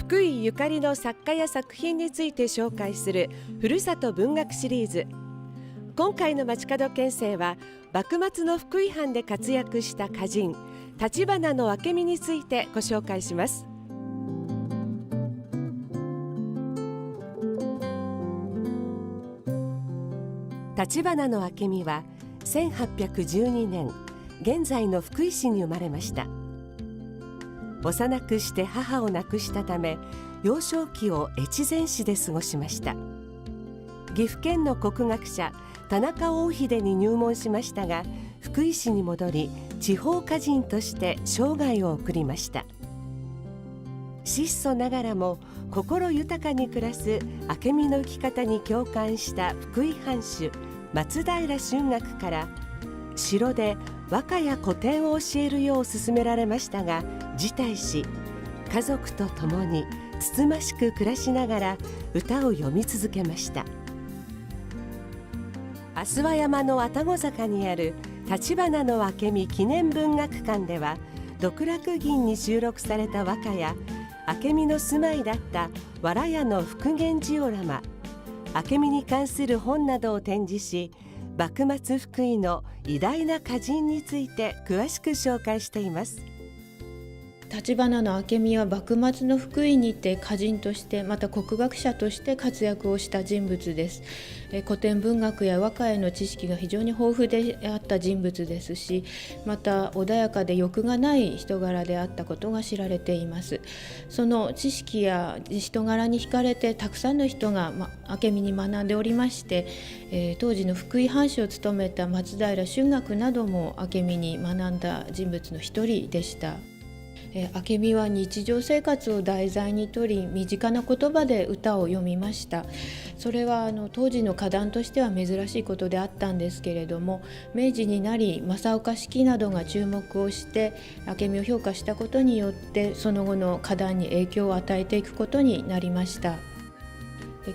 福井ゆかりの作家や作品について紹介するふるさと文学シリーズ。今回の街角県政は幕末の福井藩で活躍した歌人橘明美についてご紹介します。橘明美は1812年現在の福井市に生まれました。幼くして母を亡くしたため幼少期を越前市で過ごしました。岐阜県の国学者田中大秀に入門しましたが、福井市に戻り地方歌人として生涯を送りました。質素ながらも心豊かに暮らす明美の生き方に共感した福井藩主松平春嶽から城で和歌や古典を教えるよう勧められましたが辞退し、家族と共につつましく暮らしながら歌を詠み続けました。飛羽山の愛宕坂にある橘明美記念文学館では、独楽吟に収録された和歌や明美の住まいだった藁屋の復元ジオラマ、明美に関する本などを展示し、幕末福井の偉大な歌人について詳しく紹介しています。橘明美は幕末の福井にて歌人としてまた国学者として活躍をした人物です。古典文学や和歌への知識が非常に豊富であった人物ですし、また穏やかで欲がない人柄であったことが知られています。その知識や人柄に惹かれてたくさんの人が明美に学んでおりまして、当時の福井藩主を務めた松平春嶽なども明美に学んだ人物の一人でした。明美は日常生活を題材にとり、身近な言葉で歌を詠みました。それは当時の歌壇としては珍しいことであったんですけれども、明治になり正岡子規などが注目をして明美を評価したことによって、その後の歌壇に影響を与えていくことになりました。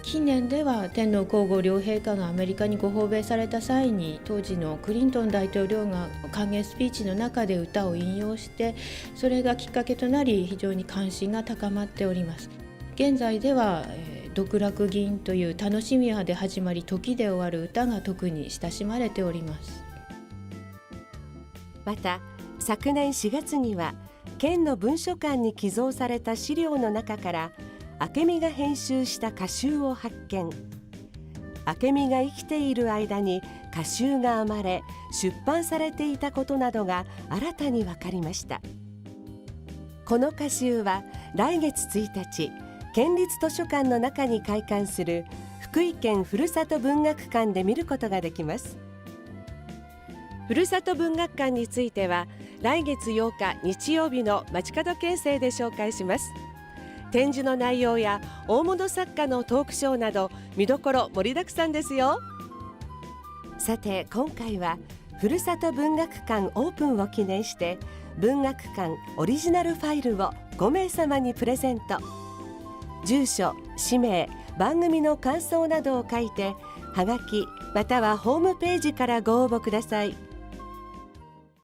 近年では天皇皇后両陛下がアメリカにご訪米された際に、当時のクリントン大統領が歓迎スピーチの中で歌を引用して、それがきっかけとなり非常に関心が高まっております。現在では独楽吟という楽しみはで始まり時で終わる歌が特に親しまれております。また昨年4月には県の文書館に寄贈された資料の中から明美が編集した歌集を発見。明美が生きている間に歌集が編まれ出版されていたことなどが新たに分かりました。この歌集は来月1日県立図書館の中に開館する福井県ふるさと文学館で見ることができます。ふるさと文学館については来月8日日曜日の街角県政で紹介します。展示の内容や大物作家のトークショーなど見どころ盛りだくさんですよ。さて今回はふるさと文学館オープンを記念して文学館オリジナルファイルを5名様にプレゼント。住所、氏名、番組の感想などを書いてはがきまたはホームページからご応募ください。